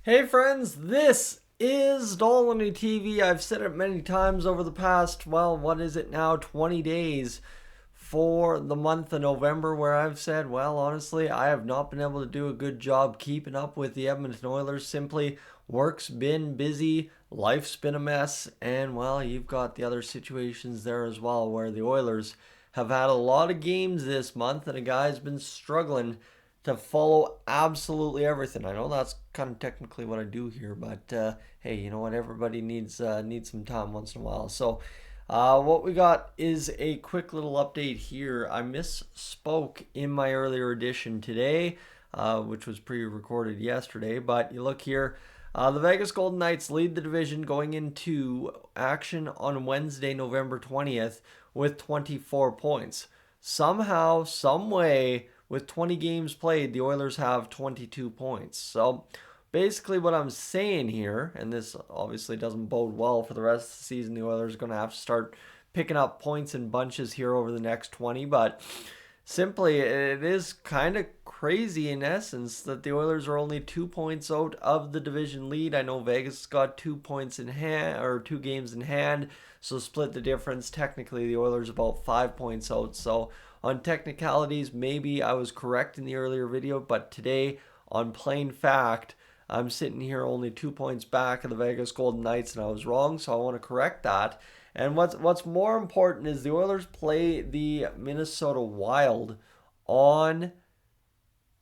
Hey friends, this is Dolynny TV. I've said it many times over the past, what is it now, 20 days for the month of November, where I've said, honestly, I have not been able to do a good job keeping up with the Edmonton Oilers. Simply, work's been busy, life's been a mess, and you've got the other situations there as well, where the Oilers have had a lot of games this month, and a guy's been struggling to follow absolutely everything. I know that's kind of technically what I do here, but hey, you know what? Everybody needs some time once in a while. So, what we got is a quick little update here. I misspoke in my earlier edition today, which was pre-recorded yesterday. But you look here. The Vegas Golden Knights lead the division going into action on Wednesday, November 20th, with 24 points. Somehow, some way, with 20 games played, the Oilers have 22 points. So basically, what I'm saying here, and this obviously doesn't bode well for the rest of the season, the Oilers are going to have to start picking up points in bunches here over the next 20. But simply, it is kind of crazy in essence that the Oilers are only 2 points out of the division lead. I know Vegas got 2 points in hand, or 2 games in hand, so split the difference. Technically, the Oilers about 5 points out. So on technicalities, maybe I was correct in the earlier video, but today, on plain fact, I'm sitting here only 2 points back of the Vegas Golden Knights, and I was wrong, so I want to correct that. And what's more important is the Oilers play the Minnesota Wild on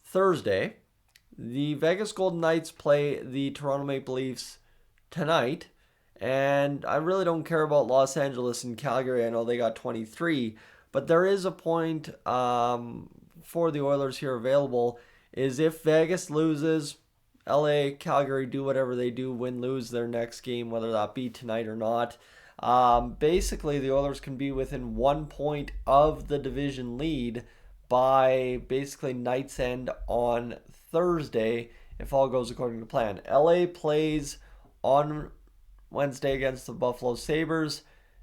Thursday. The Vegas Golden Knights play the Toronto Maple Leafs tonight. And I really don't care about Los Angeles and Calgary. I know they got 23. But there is a point for the Oilers here available, is if Vegas loses, LA, Calgary do whatever they do, win, lose their next game, whether that be tonight or not. Basically, the Oilers can be within 1 point of the division lead by basically night's end on Thursday, if all goes according to plan. LA plays on Wednesday against the Buffalo Sabres.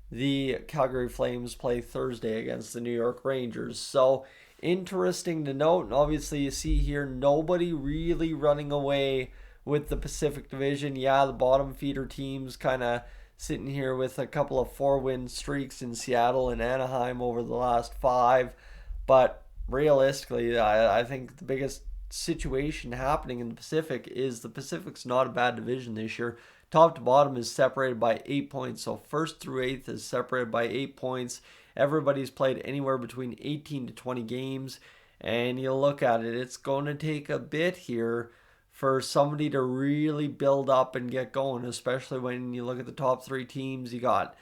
The Calgary Flames play Thursday against the New York Rangers. So, interesting to note, and obviously you see here nobody really running away with the Pacific Division. Yeah, the bottom feeder teams kind of sitting here with a couple of 4-win streaks in Seattle and Anaheim over the last 5. But realistically, I think the biggest situation happening in the Pacific is the Pacific's not a bad division this year. Top to bottom is separated by 8 points. So first through eighth is separated by 8 points. Everybody's played anywhere between 18 to 20 games. And you look at it, it's going to take a bit here for somebody to really build up and get going, especially when you look at the top 3 teams. You got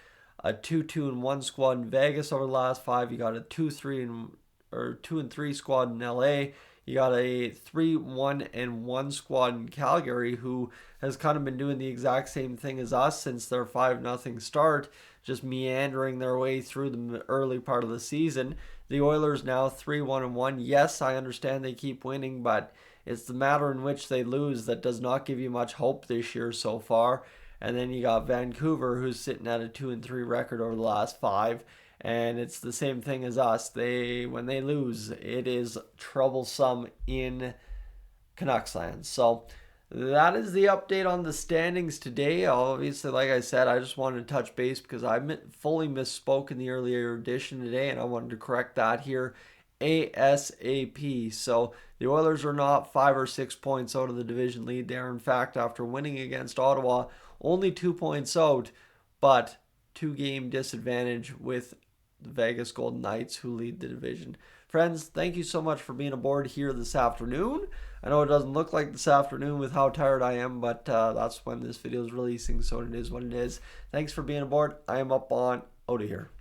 a 2-2-1 squad in Vegas over the last 5. You got a 2-3 squad in LA. You got a 3-1-1 squad in Calgary, who has kind of been doing the exact same thing as us since their 5-0 start, just meandering their way through the early part of the season. The Oilers now 3-1-1. Yes, I understand they keep winning, but it's the matter in which they lose that does not give you much hope this year so far. And then you got Vancouver, who's sitting at a 2-3 record over the last 5. And it's the same thing as us. When they lose, it is troublesome in Canucks land. So that is the update on the standings today. Obviously, like I said, I just wanted to touch base because I fully misspoke in the earlier edition today, and I wanted to correct that here ASAP. So the Oilers are not 5 or 6 points out of the division lead there. In fact, after winning against Ottawa, only 2 points out, but 2-game disadvantage with the Vegas Golden Knights, who lead the division. Friends, thank you so much for being aboard here this afternoon. I know it doesn't look like this afternoon with how tired I am, but that's when this video is releasing, so it is what it is. Thanks for being aboard. I am up on out of here.